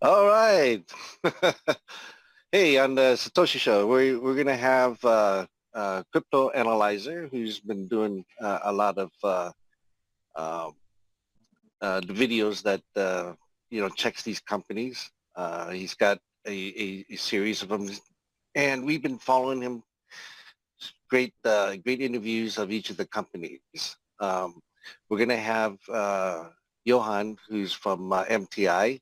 All right. Hey, on the Satoshi Show, we're gonna have crypto analyzer who's been doing a lot of um the videos that checks these companies. He's got a series of them, and we've been following him. Great interviews of each of the companies. We're gonna have Johan, who's from MTI.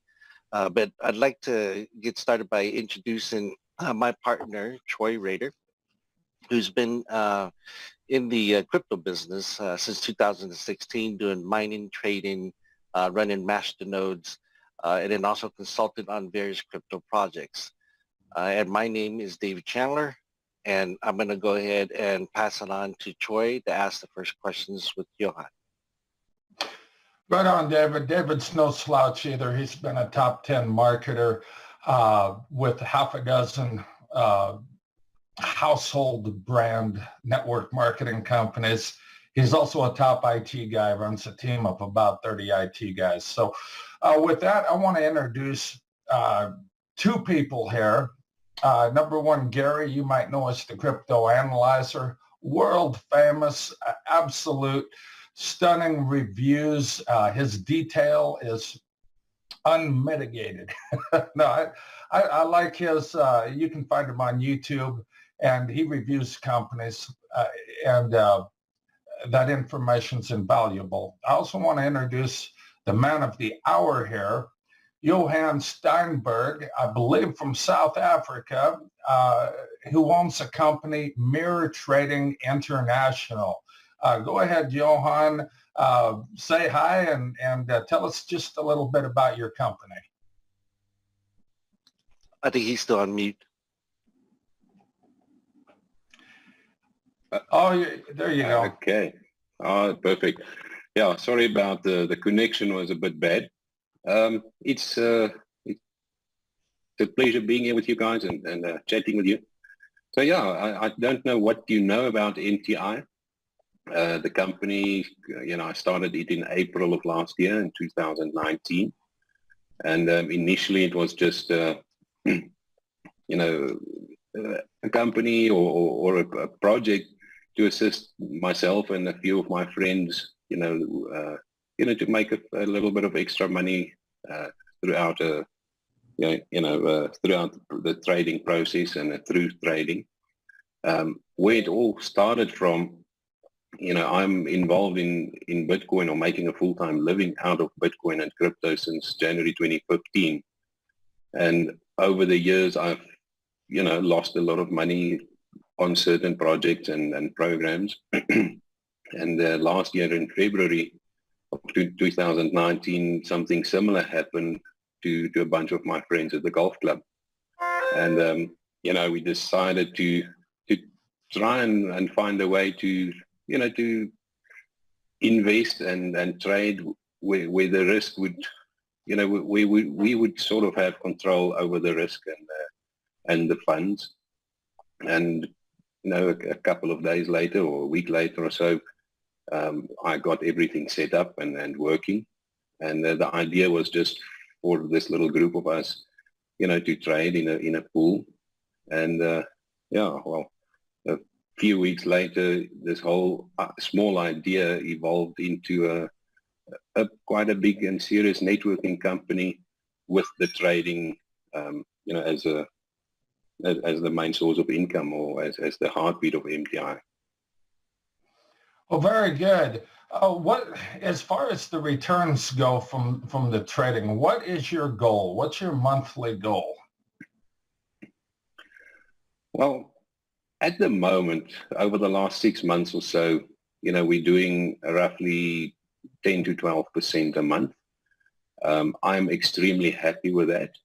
But I'd like to get started by introducing my partner, Troy Rader, who's been in the crypto business since 2016, doing mining, trading, running masternodes, and then also consulted on various crypto projects. And my name is David Chandler, and I'm going to go ahead and pass it on to Troy to ask the first questions with Johan. Right on, David. David's no slouch either. He's been a top 10 marketer with half a dozen household brand network marketing companies. He's also a top IT guy, runs a team of about 30 IT guys. So with that, I want to introduce two people here. Number one, Gary, you might know as the crypto analyzer, world famous, absolute stunning reviews. His detail is unmitigated. No, I like his, you can find him on YouTube, and he reviews companies, and that information's invaluable. I also want to introduce the man of the hour here, Johan Steinberg, I believe from South Africa, who owns a company, Mirror Trading International. Go ahead, Johan. Say hi and tell us just a little bit about your company. I think he's still on mute. There you go. Okay. Perfect. Yeah, sorry about the connection was a bit bad. It's a pleasure being here with you guys and chatting with you. So yeah, I don't know what you know about MTI. The company, I started it in April of last year in 2019. And initially it was just, a company or a project to assist myself and a few of my friends, to make a little bit of extra money throughout, throughout the trading process and through trading. Where it all started from, I'm involved in Bitcoin or making a full-time living out of Bitcoin and crypto since January 2015. And over the years, I've, lost a lot of money on certain projects and programs. And last year in February of 2019, something similar happened to a bunch of my friends at the golf club. And, we decided to try and find a way to invest and trade where the risk would, we would sort of have control over the risk and the funds. And, a couple of days later or a week later or so, I got everything set up and working. And the idea was just for this little group of us, to trade in a pool. And a few weeks later, this whole small idea evolved into a quite a big and serious networking company with the trading, as the main source of income or as the heartbeat of MTI. Well, very good. What, as far as the returns go from the trading, what is your goal? What's your monthly goal? Well, at the moment, over the last 6 months or so, we're doing roughly 10 to 12% a month. I'm extremely happy with that.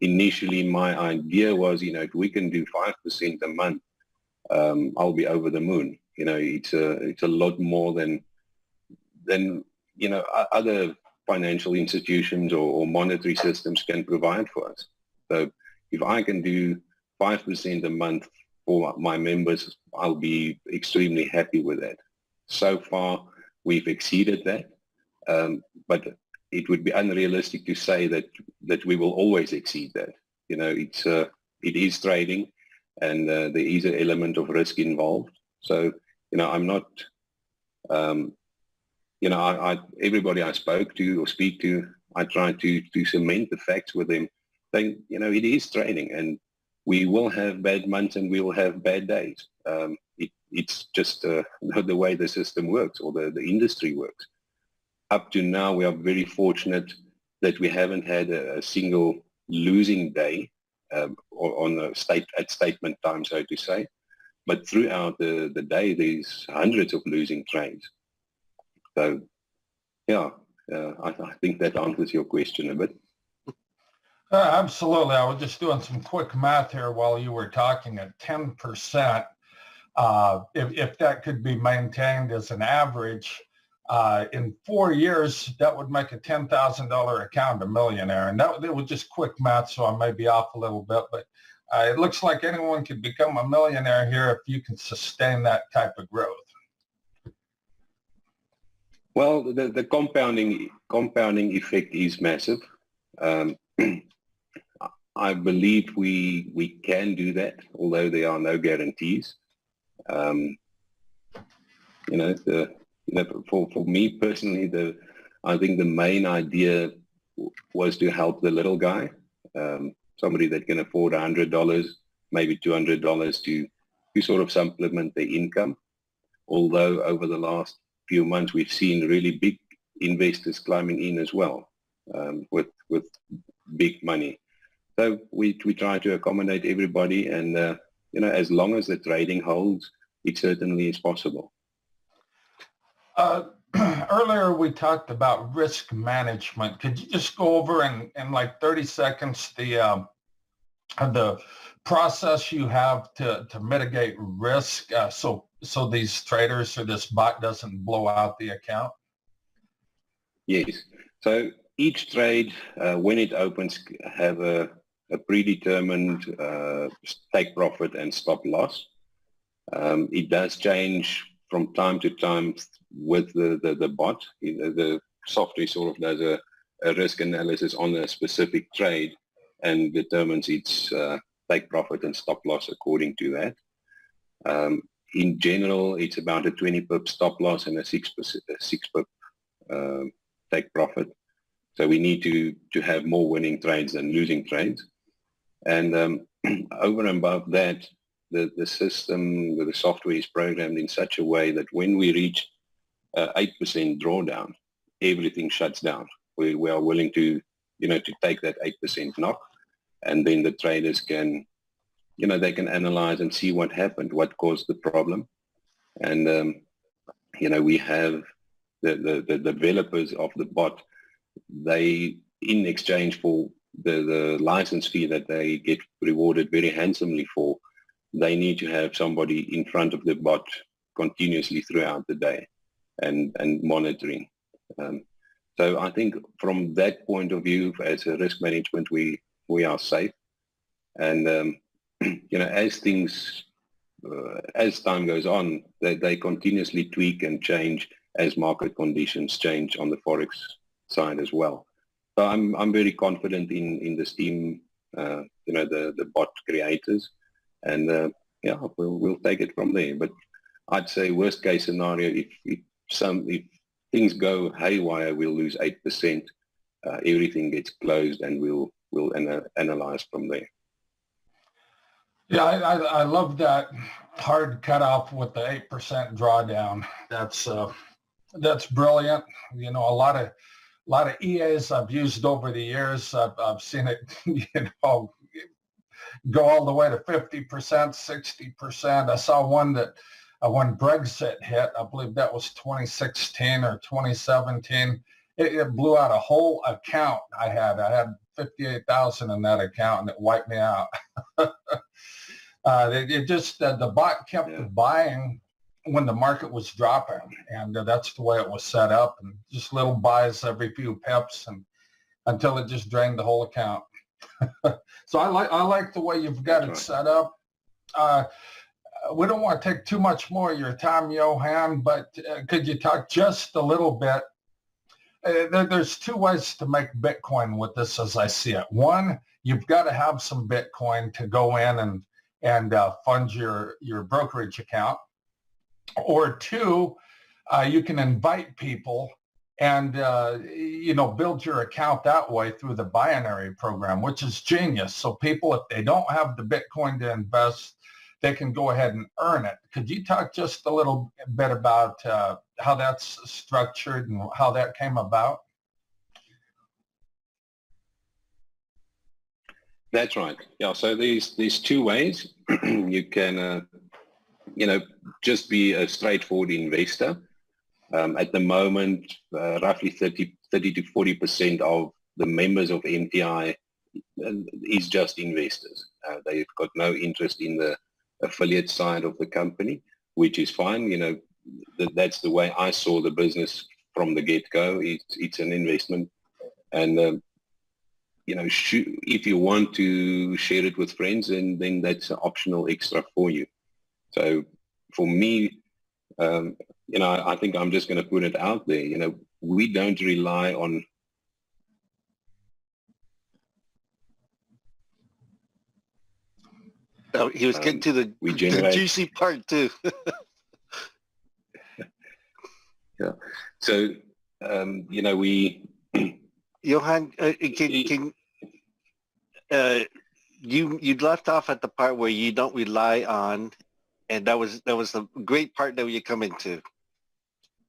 Initially, my idea was, if we can do 5% a month, I'll be over the moon. It's a lot more than other financial institutions or monetary systems can provide for us. So if I can do 5% a month for my members, I'll be extremely happy with that. So far, we've exceeded that. But it would be unrealistic to say that we will always exceed that. You know, it is trading, and there is an element of risk involved. So, you know, I'm not, you know, everybody I spoke to or speak to, I try to cement the facts with them, saying, you know, it is trading, and we will have bad months and we will have bad days. It's just the way the system works, or the industry works. Up to now, we are very fortunate that we haven't had a single losing day on at statement time, so to say. But throughout the day, there's hundreds of losing trades. So, yeah, I think that answers your question a bit. Absolutely. I was just doing some quick math here while you were talking. At 10%, if that could be maintained as an average, in 4 years, that would make a $10,000 account a millionaire. And that was just quick math, so I may be off a little bit, but it looks like anyone could become a millionaire here if you can sustain that type of growth. Well, the compounding effect is massive. I believe we can do that, although there are no guarantees. You know, for me personally, I think the main idea was to help the little guy, somebody that can afford $100, maybe $200 to sort of supplement their income. Although over the last few months, we've seen really big investors climbing in as well, with big money. So we try to accommodate everybody, and you know, as long as the trading holds, it certainly is possible. Earlier we talked about risk management. Could you just go over in like 30 seconds the process you have to mitigate risk, so these traders or this bot doesn't blow out the account? Yes. So each trade, when it opens, have a predetermined take profit and stop loss. It does change from time to time with the bot. The software sort of does a risk analysis on a specific trade and determines its take profit and stop loss according to that. In general, it's about a 20 pip stop loss and a 6 pip take profit. So we need to have more winning trades than losing trades. And over and above that, the system, the software is programmed in such a way that when we reach 8% drawdown, everything shuts down. We are willing to, you know, to take that 8% knock, and then the traders can, you know, they can analyze and see what happened, what caused the problem. And, you know, we have the developers of the bot, they, in exchange for the license fee that they get rewarded very handsomely for, they need to have somebody in front of the bot continuously throughout the day and monitoring. So I think from that point of view, as a risk management, we are safe. And, you know, as things, as time goes on, they continuously tweak and change as market conditions change on the Forex side as well. So I'm very confident in this team, you know, the bot creators, and yeah, we'll take it from there. But I'd say worst case scenario, if things go haywire, we'll lose 8%. Everything gets closed, and we'll analyze from there. Yeah, I love that hard cutoff with the 8% drawdown. That's brilliant. You know, a lot of EAs I've used over the years, I've seen it, you know, go all the way to 50%, 60%. I saw one that when Brexit hit, I believe that was 2016 or 2017, it blew out a whole account I had 58,000 in that account, and it wiped me out. It just, the bot kept buying when the market was dropping, and that's the way it was set up, and just little buys every few pips, and until it just drained the whole account. So I like the way you've got it set up. We don't want to take too much more of your time, Johan, but could you talk just a little bit? there's two ways to make Bitcoin with this as I see it. One, you've got to have some Bitcoin to go in and fund your brokerage account. Or two, you can invite people and build your account that way through the binary program, which is genius. So people, if they don't have the Bitcoin to invest, they can go ahead and earn it. Could you talk just a little bit about how that's structured and how that came about? That's right. Yeah. So there's two ways. You can, just be a straightforward investor. At the moment, roughly 30 to 40% of the members of MTI is just investors. They've got no interest in the affiliate side of the company, which is fine. That's the way I saw the business from the get-go. It's an investment. And, if you want to share it with friends, then that's an optional extra for you. So for me, I think I'm just going to put it out there. We don't rely on. Oh, he was getting to the juicy part too. Yeah. So, we. Johan, you left off at the part where you don't rely on, and that was the great part that you come into.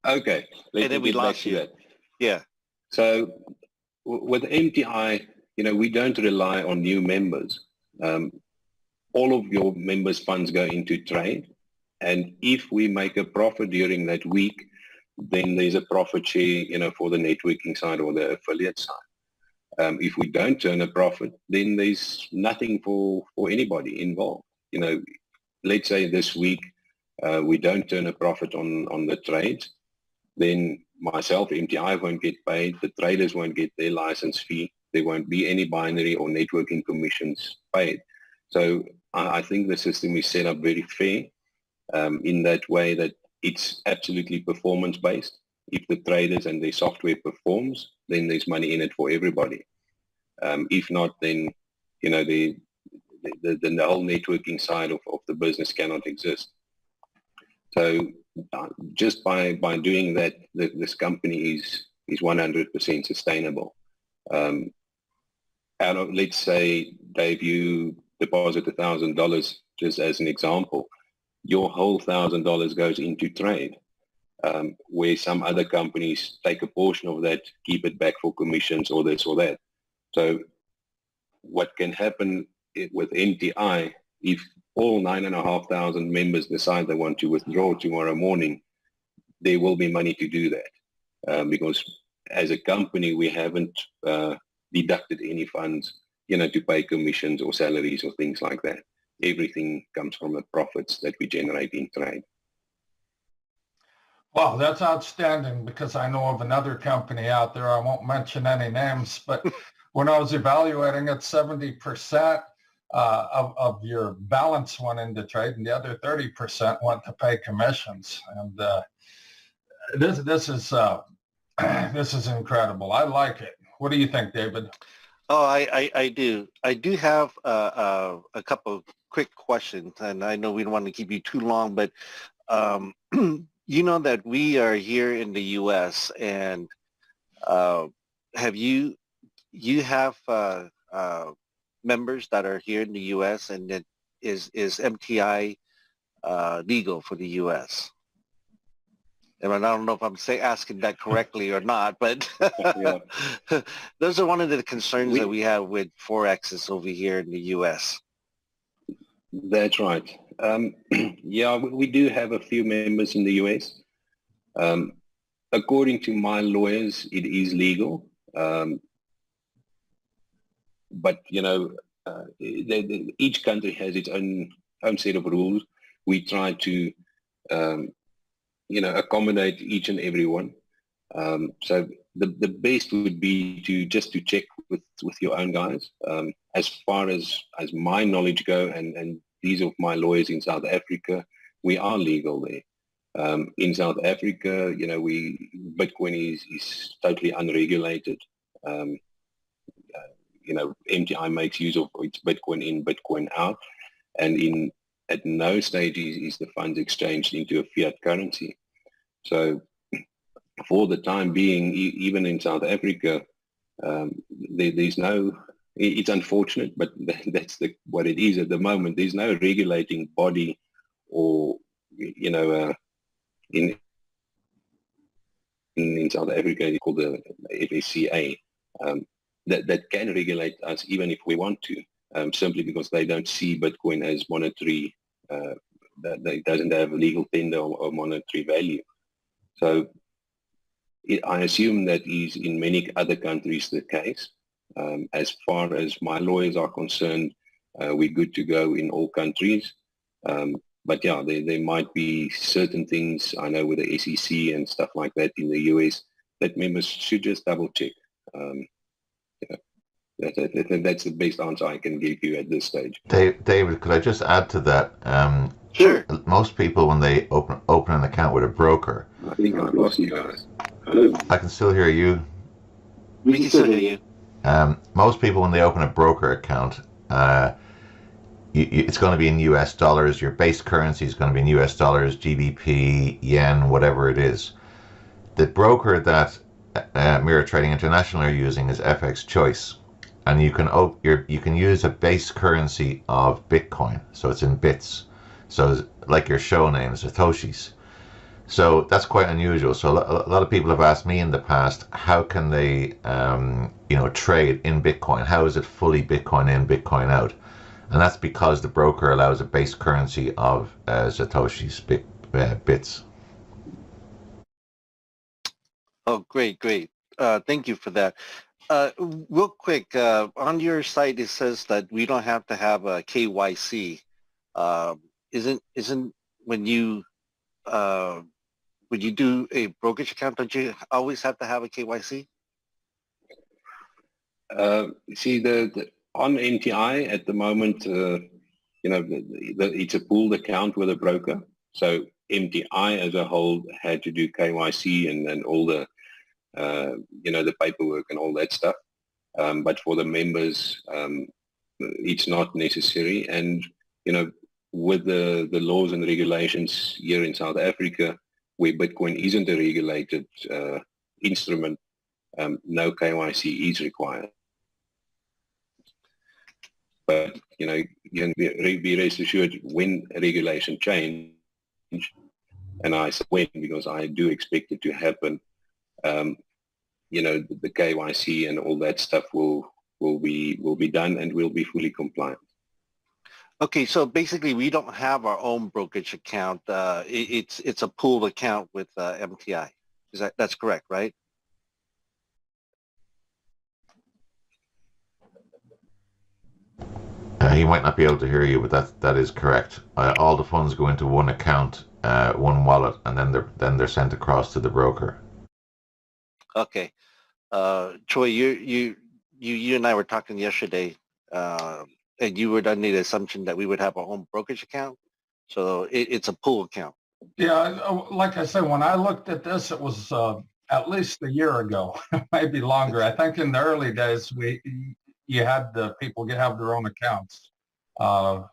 Okay. And then we lost you. That. Yeah. So with MTI, we don't rely on new members. All of your members' funds go into trade. And if we make a profit during that week, then there's a profit share, for the networking side or the affiliate side. If we don't turn a profit, then there's nothing for anybody involved. Let's say this week we don't turn a profit on the trades, then myself, MTI won't get paid, the traders won't get their license fee, there won't be any binary or networking commissions paid. So I think the system is set up very fair in that way that it's absolutely performance-based. If the traders and their software performs, then there's money in it for everybody. If not, then, the whole networking side of the business cannot exist. So just by doing that, this company is 100% sustainable. Out of, let's say, Dave, you deposit $1,000, just as an example, your whole $1,000 goes into trade, where some other companies take a portion of that, keep it back for commissions or this or that. So what can happen with MTI, if all 9,500 members decide they want to withdraw tomorrow morning, there will be money to do that, because as a company, we haven't deducted any funds, to pay commissions or salaries or things like that. Everything comes from the profits that we generate in trade. Wow, that's outstanding, because I know of another company out there, I won't mention any names, but when I was evaluating it, 70% of your balance went into trade and the other 30% went to pay commissions. And this is incredible. I like it. What do you think, David? Oh, I do. I do have a couple of quick questions, and I know we don't want to keep you too long, but you know that we are here in the U.S. and have you have members that are here in the U.S. and that is MTI legal for the U.S.? And I don't know if I'm asking that correctly or not, but those are one of the concerns that we have with Forexes over here in the U.S. That's right. Yeah, we do have a few members in the U.S. According to my lawyers, it is legal. But, each country has its own set of rules. We try to, accommodate each and every one. So the best would be to check with your own guys. As far as my knowledge go, and these of my lawyers in South Africa, we are legal there. In South Africa, Bitcoin is totally unregulated. MTI makes use of its Bitcoin in, Bitcoin out, and at no stage is the funds exchanged into a fiat currency. So for the time being, even in South Africa, there's no, it's unfortunate, but that's what it is at the moment. There's no regulating body or, in South Africa, it's called the FSCA, that can regulate us even if we want to, simply because they don't see Bitcoin as monetary, that it doesn't have a legal tender or monetary value. So I assume that is in many other countries the case. As far as my lawyers are concerned, we're good to go in all countries. But yeah, there might be certain things, I know with the SEC and stuff like that in the US, that members should just double check. That's the best answer I can give you at this stage. David, could I just add to that? Sure. Most people, when they open an account with a broker, I think I've lost you guys. Hello? I can still hear you. We can still hear you. Most people, when they open a broker account, it's going to be in US dollars. Your base currency is going to be in US dollars, GBP, yen, whatever it is. The broker that Mirror Trading International are using is FX Choice, and you can use a base currency of Bitcoin, so it's in bits. So like your show name, Satoshis. So that's quite unusual. So a lot of people have asked me in the past, how can they, trade in Bitcoin? How is it fully Bitcoin in, Bitcoin out? And that's because the broker allows a base currency of Satoshi's bits. Oh, great. Thank you for that. Real quick, on your site it says that we don't have to have a KYC. Isn't when you do a brokerage account, don't you always have to have a KYC? See, the on MTI at the moment, it's a pooled account with a broker. So MTI as a whole had to do KYC and all the, the paperwork and all that stuff. But for the members, it's not necessary. And, with the laws and regulations here in South Africa, where Bitcoin isn't a regulated instrument, no KYC is required. But, you can be rest assured when regulation change, and I say when because I do expect it to happen, the KYC and all that stuff will be done and will be fully compliant. Okay, so basically we don't have our own brokerage account. It's a pooled account with MTI. That's correct, right? He might not be able to hear you, but that is correct. All the funds go into one account, one wallet, and then they're sent across to the broker. Okay, Troy, you and I were talking yesterday, and you were under the assumption that we would have our own brokerage account, so it's a pool account. Yeah, like I said, when I looked at this, it was at least a year ago, maybe longer. I think in the early days, you had the people have their own accounts.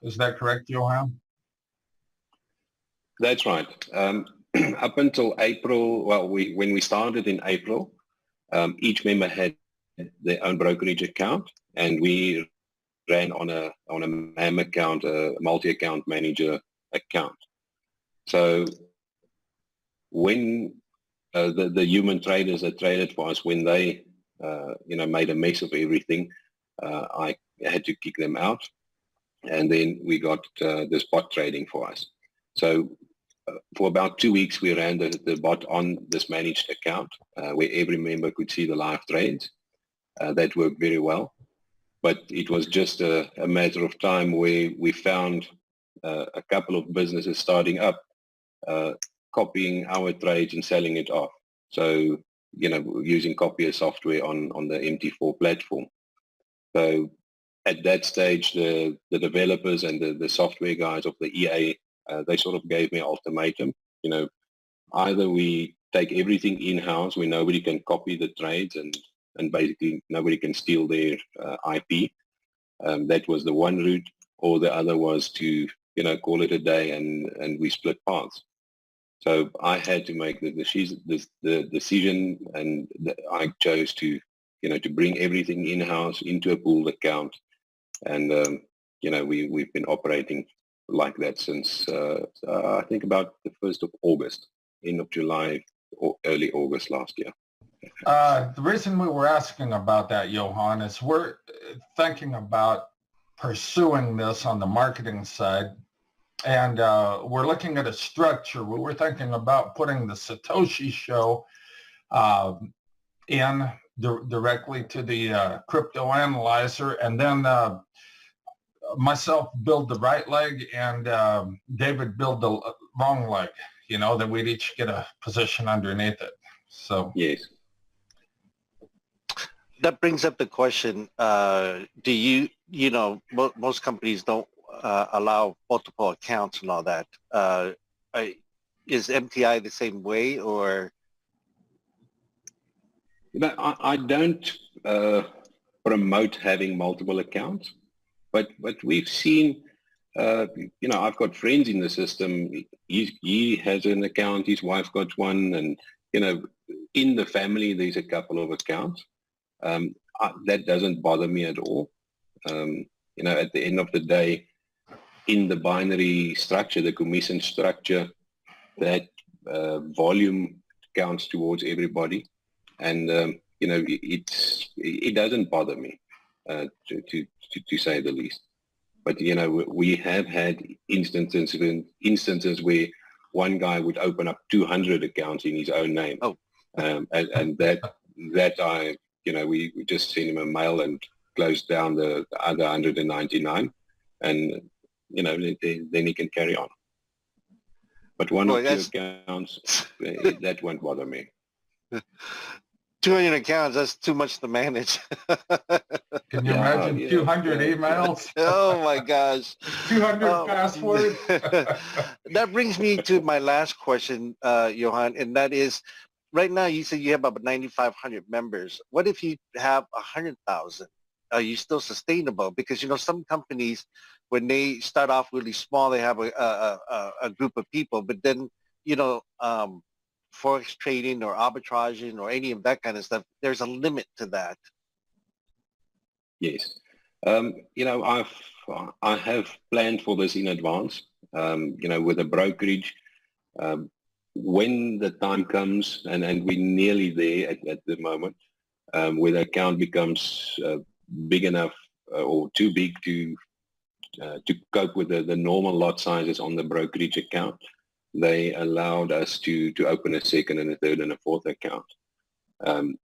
Is that correct, Johan? That's right. Up until April, when we started in April, each member had their own brokerage account, and we ran on a MAM account, a multi-account manager account. So when the human traders that traded for us, when they made a mess of everything, I had to kick them out, and then we got this bot trading for us. So for about 2 weeks, we ran the bot on this managed account where every member could see the live trades. That worked very well, but it was just a matter of time where we found a couple of businesses starting up, copying our trades and selling it off. So, using copier software on the MT4 platform. So at that stage, the developers and the software guys of the EA, they sort of gave me an ultimatum, either we take everything in-house where nobody can copy the trades and basically nobody can steal their IP. That was the one route, or the other was to, call it a day and we split paths. So I had to make the decision, and I chose to, to bring everything in-house into a pooled account. And, we've been operating like that since, I think about the 1st of August, end of July or early August last year. The reason we were asking about that, Johan, is we're thinking about pursuing this on the marketing side. And we're looking at a structure. We were thinking about putting the Satoshi Show in directly to the crypto analyzer, and then myself build the right leg and David build the wrong leg, that we'd each get a position underneath it. So yes. That brings up the question, do you, most companies don't allow multiple accounts and all that. Is MTI the same way, or? I don't promote having multiple accounts, but we've seen, I've got friends in the system. He has an account, his wife got one, and, in the family, there's a couple of accounts. That doesn't bother me at all. At the end of the day, in the binary structure, the commission structure, that volume counts towards everybody. And, it doesn't bother me, to say the least. But, we have had instances where one guy would open up 200 accounts in his own name. Oh. And that I, we just sent him a mail and closed down the other 199. And, then he can carry on. But one or two accounts, that won't bother me. 200 accounts, that's too much to manage. Can you imagine 200 emails? Oh my gosh. 200 passwords? That brings me to my last question, Johan, and that is, right now you said you have about 9,500 members. What if you have 100,000? Are you still sustainable? Because, some companies, when they start off really small, they have a group of people, but then, forex trading or arbitraging or any of that kind of stuff, there's a limit to that. Yes. I have planned for this in advance, with a brokerage. When the time comes, and we're nearly there at the moment, where the account becomes big enough or too big to cope with the normal lot sizes on the brokerage account, they allowed us to open a second and a third and a fourth account. In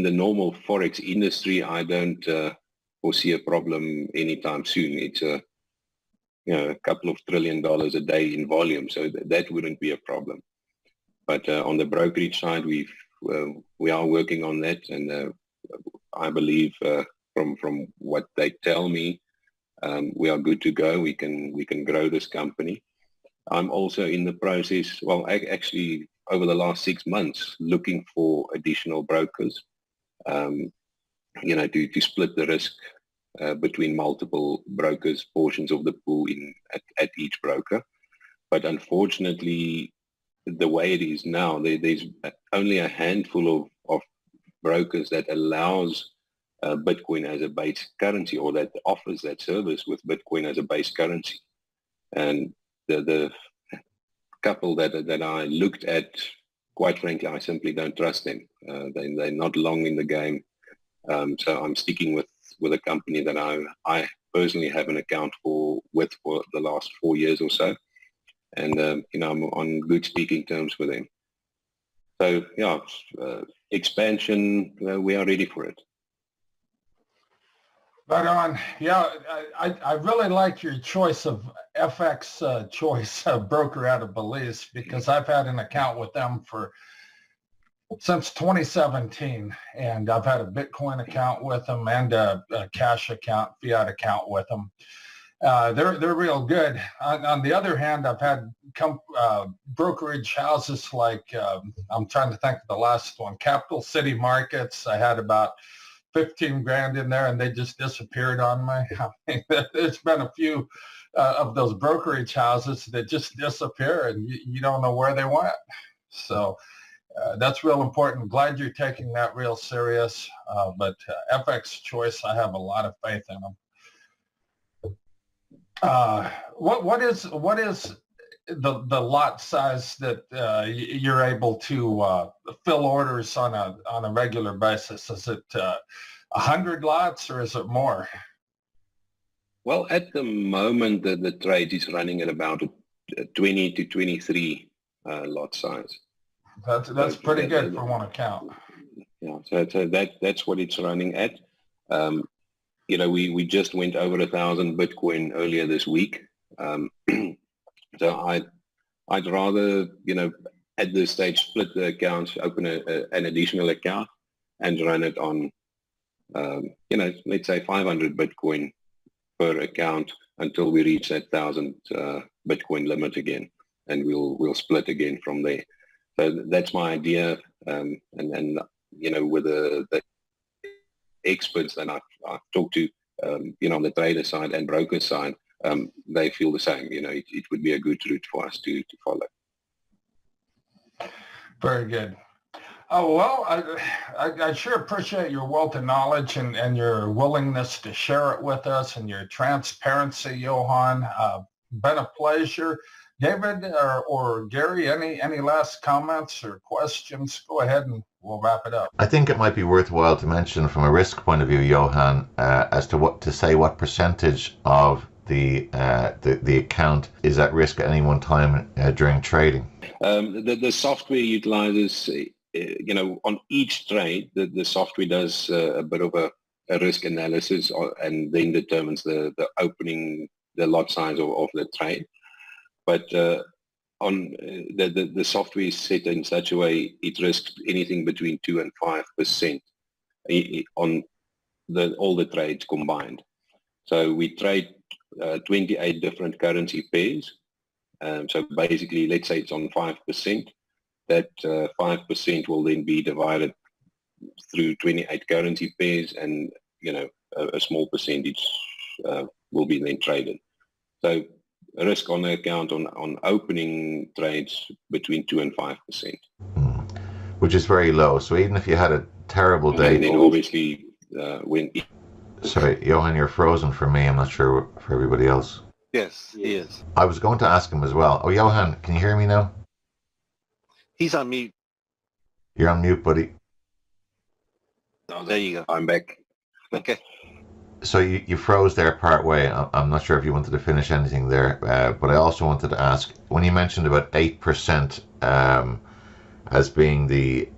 the normal forex industry, I don't foresee a problem anytime soon. It's a couple of $1 trillion a day in volume, so that wouldn't be a problem. But on the brokerage side, we are working on that, and I believe from what they tell me, we are good to go. We can grow this company. I'm also in the process, actually over the last 6 months, looking for additional brokers, to split the risk between multiple brokers, portions of the pool at each broker. But unfortunately, the way it is now, there's only a handful of brokers that allows Bitcoin as a base currency, or that offers that service with Bitcoin as a base currency. And the couple that I looked at, quite frankly, I simply don't trust them. They're not long in the game. So I'm sticking with a company that I personally have an account for the last 4 years or so. And, I'm on good speaking terms with them. So, expansion, we are ready for it. Right on. Yeah, I really like your choice of FX choice broker out of Belize, because I've had an account with them since 2017, and I've had a Bitcoin account with them and a cash account, fiat account with them. They're real good. On the other hand, I've had brokerage houses like I'm trying to think of the last one, Capital City Markets. I had about 15 grand in there, and they just disappeared on me. I mean, there's been a few of those brokerage houses that just disappear, and you don't know where they went. So that's real important. Glad you're taking that real serious. But FX Choice, I have a lot of faith in them. What is the lot size that you're able to fill orders on a regular basis? Is it 100 lots or is it more? Well, at the moment, the trade is running at about a 20 to 23 lot size. That's pretty good for one account. Yeah, so that's what it's running at. You know, we just went over 1,000 Bitcoin earlier this week. So I'd rather, you know, at this stage split the accounts, open an additional account, and run it on, you know, let's say 500 Bitcoin per account until we reach that 1,000 Bitcoin limit again, and we'll split again from there. So that's my idea, and you know, with the experts that I've talked to, you know, on the trader side and broker side, they feel the same. You know, it would be a good route for us to follow. Very good. Oh, well, I sure appreciate your wealth of knowledge and your willingness to share it with us and your transparency, Johan. Been a pleasure. David or Gary, any last comments or questions? Go ahead and we'll wrap it up. I think it might be worthwhile to mention from a risk point of view, Johan, as to what percentage of the account is at risk at any one time during trading. The software utilizes, you know, on each trade, the software does a bit of a risk analysis and then determines the opening, the lot size of the trade. But on the software is set in such a way it risks anything between 2 and 5% on all the trades combined. So we trade 28 different currency pairs. So basically, let's say it's on 5%. That 5% will then be divided through 28 currency pairs, and you know, a small percentage will be then traded. So risk on the account on opening trades between 2 and 5%, which is very low. So even if you had a terrible day, and then obviously when. Sorry, Johan, you're frozen for me. I'm not sure for everybody else. Yes, he is. I was going to ask him as well. Oh, Johan, can you hear me now? He's on mute. You're on mute, buddy. Oh, there you go. I'm back. Okay. So you froze there part way. I'm not sure if you wanted to finish anything there, but I also wanted to ask, when you mentioned about 8% as being the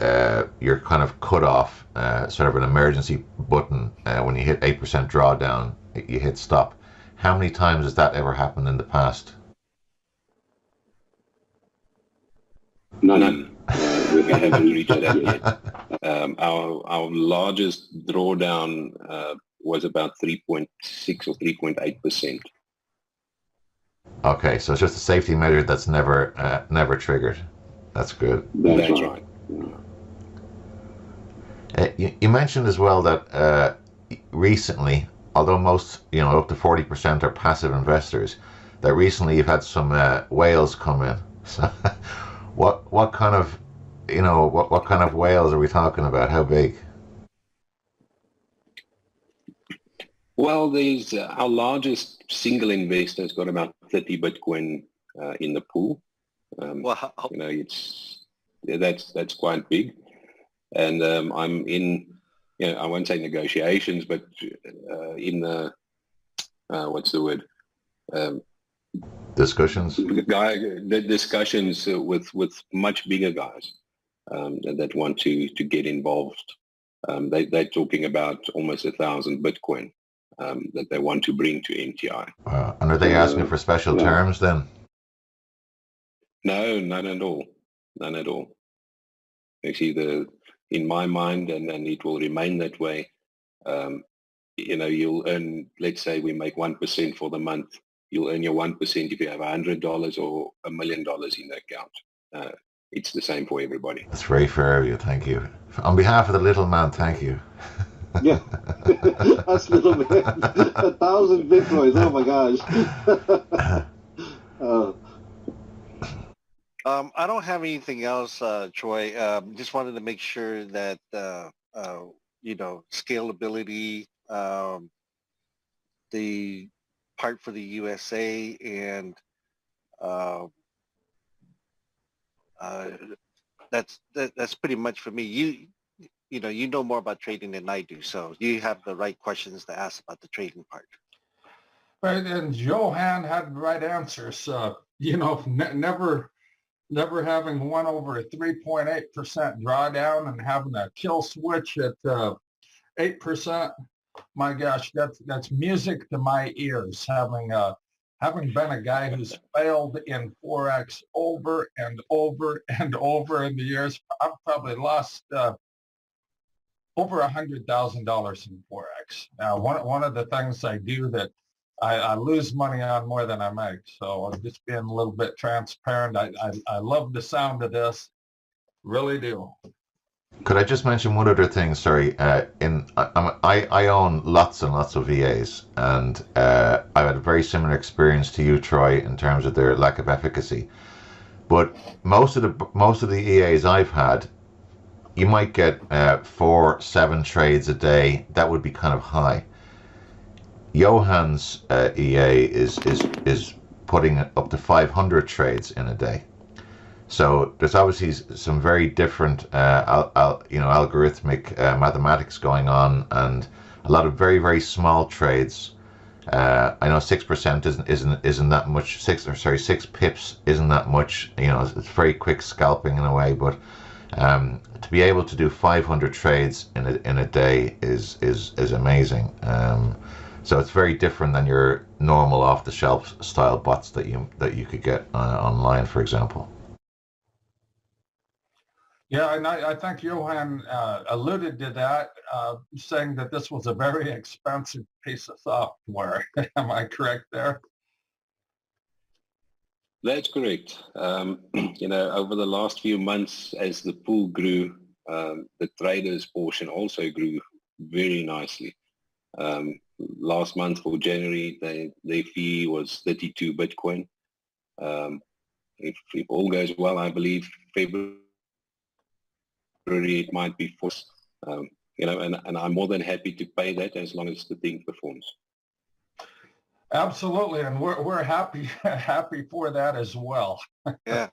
your kind of cutoff, sort of an emergency button, when you hit 8% drawdown, you hit stop. How many times has that ever happened in the past? None. We haven't reached that yet. Our largest drawdown was about 3.6 or 3.8%. Okay, so it's just a safety measure that's never triggered. That's good. That's right. You mentioned as well that recently, although most, you know, up to 40% are passive investors, that recently you've had some whales come in. So, what kind of, you know, what kind of whales are we talking about? How big? Well, there's our largest single investor has got about 30 Bitcoin in the pool. Wow. You know, that's quite big, and I'm in, you know, I won't say negotiations, but in the what's the word? Discussions. The discussions with much bigger guys that want to get involved. They're talking about almost 1,000 Bitcoin that they want to bring to MTI. And are they asking for special terms then? No, none at all. None at all. Actually, in my mind, and it will remain that way, you'll earn, let's say we make 1% for the month. You'll earn your 1% if you have $100 or $1 million in the account. It's the same for everybody. That's very fair of you. Thank you. On behalf of the little man, thank you. Yeah, that's little man. 1,000 bitcoins. Oh my gosh. I don't have anything else, Troy. Just wanted to make sure that scalability, the part for the USA, and that's pretty much for me. You know more about trading than I do, so you have the right questions to ask about the trading part. Right, and Johan had the right answers. Never having won over a 3.8% drawdown and having a kill switch at 8%. My gosh, that's music to my ears. Having been a guy who's failed in Forex over and over and over in the years, I've probably lost over $100,000 in Forex. Now, one of the things I do that I lose money on more than I make. So I'm just being a little bit transparent. I love the sound of this, really do. Could I just mention one other thing? Sorry. I own lots and lots of VAs, and I had a very similar experience to you, Troy, in terms of their lack of efficacy. But most of the EAs I've had, you might get 4-7 trades a day. That would be kind of high. Johan's EA is putting up to 500 trades in a day. So there's obviously some very different, algorithmic mathematics going on, and a lot of very, very small trades. I know 6% isn't that much. 6 pips isn't that much. It's very quick scalping in a way, but to be able to do 500 trades in a day is amazing. So it's very different than your normal off-the-shelf style bots that you could get online, for example. Yeah, and I think Johan alluded to that, saying that this was a very expensive piece of software. Am I correct there? That's correct. Over the last few months, as the pool grew, the traders portion also grew very nicely. Last month for January, their fee was 32 Bitcoin. If all goes well, I believe February it might be 4. And I'm more than happy to pay that as long as the thing performs. Absolutely, and we're happy for that as well. Yeah,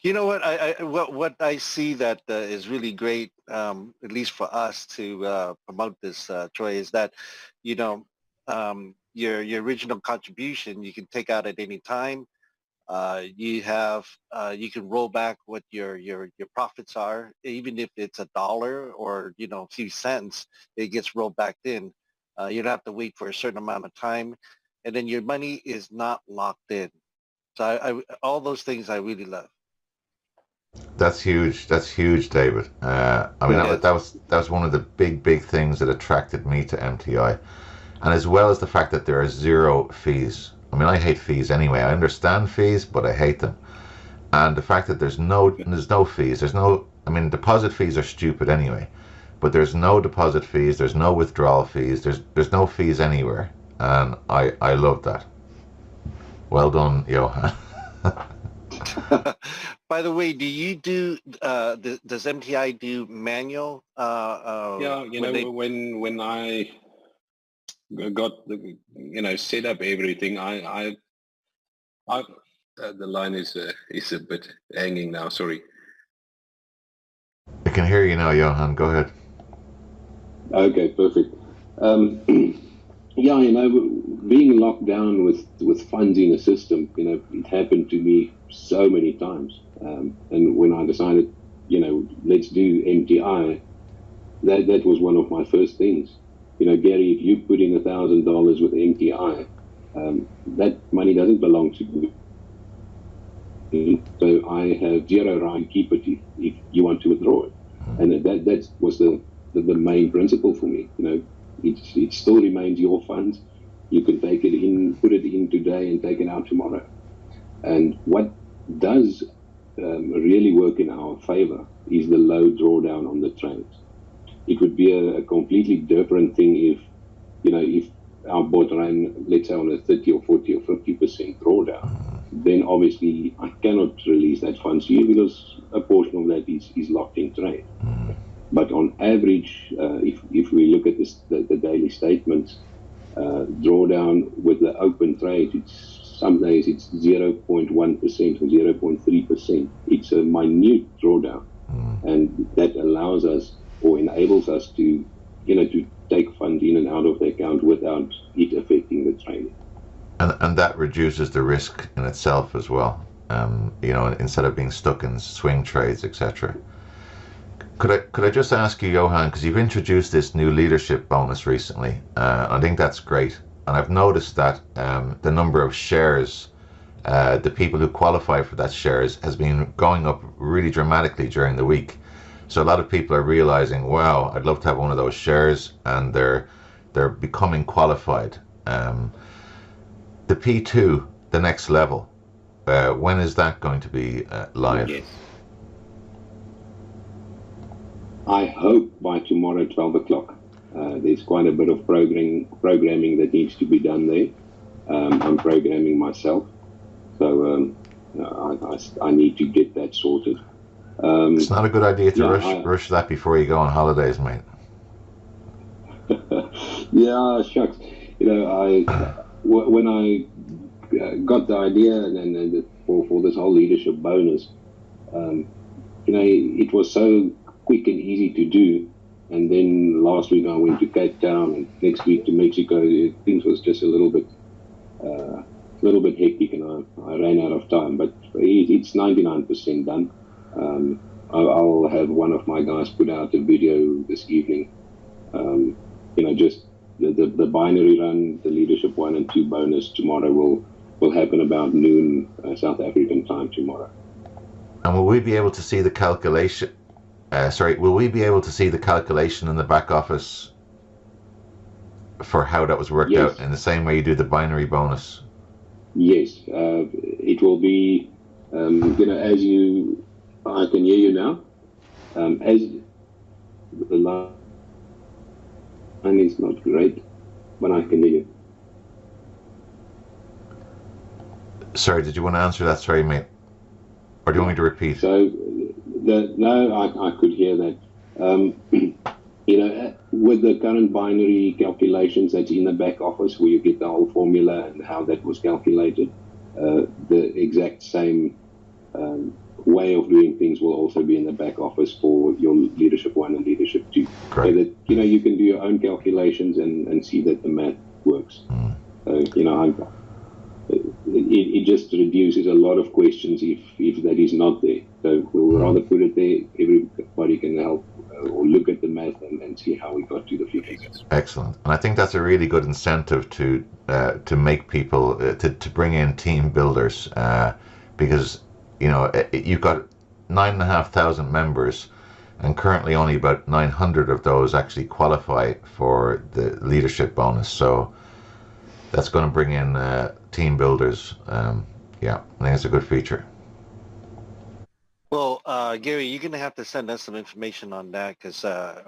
you know what I see that is really great, at least for us to promote this, Troy, is that your original contribution you can take out at any time. You can roll back what your profits are, even if it's $1 or a few cents, it gets rolled back in. You don't have to wait for a certain amount of time, and then your money is not locked in. So all those things I really love. That's huge. That's huge, David. That was one of the big things that attracted me to MTI, and as well as the fact that there are 0 fees. I hate fees anyway. I understand fees, but I hate them. And the fact that there's no fees. Deposit fees are stupid anyway, but there's no deposit fees. There's no withdrawal fees. There's no fees anywhere, and I love that. Well done, Johan. By the way, do you does MTI do manual? Yeah, when I got set up everything, I the line is a bit hanging now. Sorry. I can hear you now, Johan. Go ahead. Okay, perfect. Being locked down with funds in a system, it happened to me so many times. And when I decided, let's do MTI, that was one of my first things. Gary, if you put in $1,000 with MTI, that money doesn't belong to me. So I have 0 rand, keep it if you want to withdraw it. And that was the main principle for me. it still remains your funds. You can take it in, put it in today and take it out tomorrow. And what does really work in our favor is the low drawdown on the trades. It would be a completely different thing if, if our bot ran, let's say, on a 30 or 40 or 50% drawdown. Then obviously I cannot release that funds to you because a portion of that is locked in trade. But on average, if we look at the daily statements, drawdown with the open trade, some days it's 0.1% or 0.3%. It's a minute drawdown, and that allows us or enables us to, to take funds in and out of the account without it affecting the trading. And that reduces the risk in itself as well. Instead of being stuck in swing trades, etc. Could I just ask you, Johan, because you've introduced this new leadership bonus recently. I think that's great. And I've noticed that the number of shares, the people who qualify for that shares, has been going up really dramatically during the week. So a lot of people are realizing, wow, I'd love to have one of those shares, and they're becoming qualified. The P2, the next level, when is that going to be live? Yes. I hope by tomorrow, 12 o'clock. There's quite a bit of programming that needs to be done there. I'm programming myself, so I need to get that sorted. It's not a good idea to rush that before you go on holidays, mate. Yeah, shucks. When I got the idea and for this whole leadership bonus, it was so quick and easy to do. And then last week I went to Cape Town, and next week to Mexico. Things was just a little bit hectic, and I ran out of time. But it's 99% done. I'll have one of my guys put out a video this evening. Just the binary run, the leadership 1 and 2 bonus tomorrow will happen about noon South African time tomorrow. And will we be able to see the calculation? Will we be able to see the calculation in the back office for how that was worked out in the same way you do the binary bonus? Yes, it will be. I can hear you now. As the line is not great, but I can hear you. Sorry, did you want to answer that? Sorry, mate. Or do you want me to repeat? So, I could hear that. With the current binary calculations that's in the back office, where you get the whole formula and how that was calculated, the exact same way of doing things will also be in the back office for your leadership 1 and leadership 2. Great. So that you can do your own calculations and see that the math works. It just reduces a lot of questions if that is not there. So we'll rather put it there. Everybody can help or look at the math and see how we got to the figures. Excellent. And I think that's a really good incentive to make people to bring in team builders, because you've got 9,500 members, and currently only about 900 of those actually qualify for the leadership bonus. So that's going to bring in team builders. I think it's a good feature. Well, Gary, you're going to have to send us some information on that, because I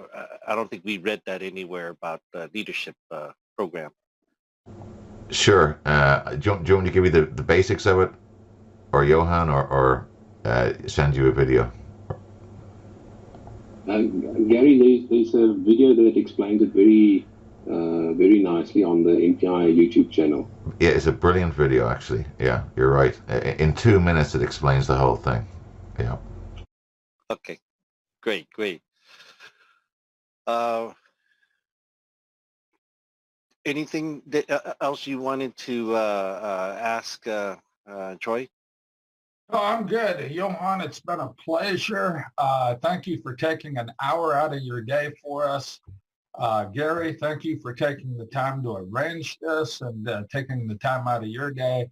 don't think we read that anywhere about the leadership program. Sure. Do you want me to give you the basics of it, or Johan, or send you a video? Gary, there's a video that explains it very nicely on the MTI YouTube channel. Yeah, it's a brilliant video, actually. Yeah, you're right. In 2 minutes, it explains the whole thing. Yeah. Okay, great. Anything else you wanted to ask Troy? Oh, I'm good. Johan, it's been a pleasure. Thank you for taking an hour out of your day for us. Gary, thank you for taking the time to arrange this and taking the time out of your day.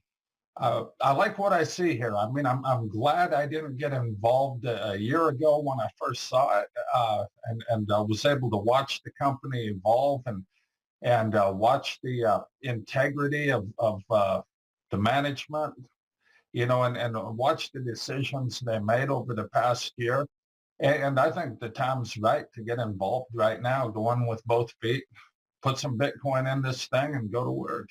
I like what I see here. I mean, I'm glad I didn't get involved a year ago when I first saw it, and I was able to watch the company evolve and and watch the integrity of the management, and watch the decisions they made over the past year. And I think the time's right to get involved right now, go on with both feet, put some Bitcoin in this thing and go to work.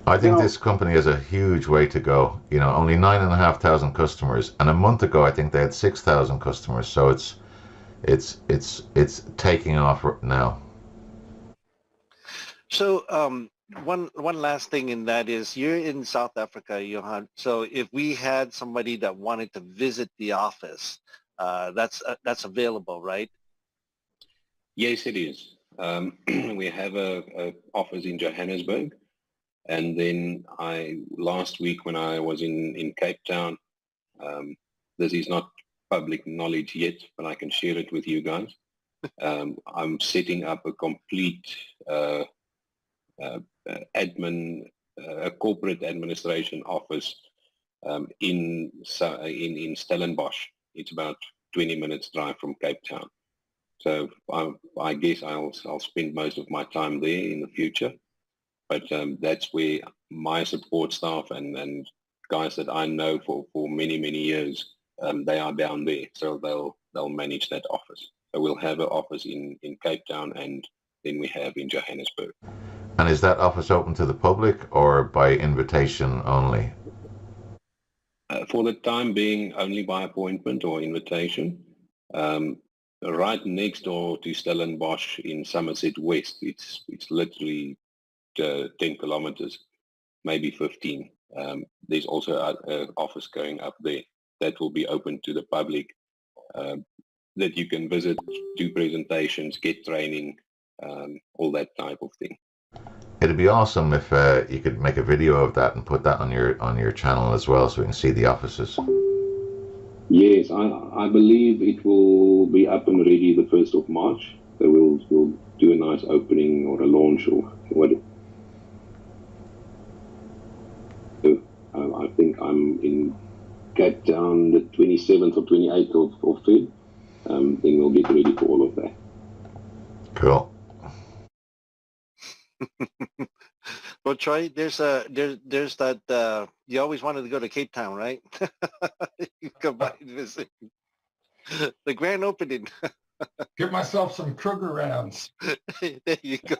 I think this company has a huge way to go. Only 9,500 customers, and a month ago I think they had 6,000 customers. So it's taking off now. So one last thing in that is you're in South Africa, Johan. So if we had somebody that wanted to visit the office, that's available, right? Yes, it is. We have a office in Johannesburg, and then last week when I was in Cape Town, this is not public knowledge yet, but I can share it with you guys. I'm setting up a complete a corporate administration office in Stellenbosch. It's about 20 minutes drive from Cape Town. So I guess I'll spend most of my time there in the future. But that's where my support staff and guys that I know for many, many years, they are down there. So they'll manage that office. So we'll have an office in Cape Town, and then we have in Johannesburg. And is that office open to the public or by invitation only? For the time being, only by appointment or invitation. Right next door to Stellenbosch in Somerset West, it's literally 10 kilometers, maybe 15. There's also an office going up there that will be open to the public, that you can visit, do presentations, get training, all that type of thing. It'd be awesome if you could make a video of that and put that on your channel as well, so we can see the offices. Yes, I believe it will be up and ready the 1st of March. So we'll do a nice opening or a launch or whatever. So I think I'm in Cape Town the 27th or 28th of Feb. Then we'll get ready for all of that. Cool. Well, Troy, there's that you always wanted to go to Cape Town, right? You come by and visit the grand opening. Give myself some Kruger rounds. There you go.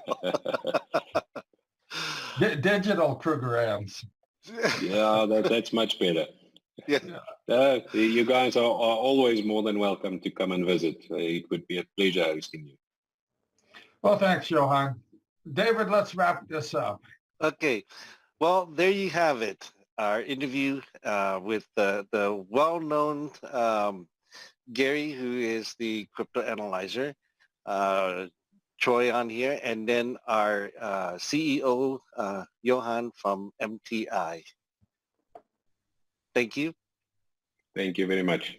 Digital Kruger rounds. Yeah, that's much better. Yeah. You guys are always more than welcome to come and visit. It would be a pleasure hosting you. Well, thanks, Johan. David, let's wrap this up. Okay. Well, there you have it. Our interview with the well-known Gary, who is the crypto analyzer, Troy on here, and then our CEO, Johan from MTI. Thank you. Thank you very much.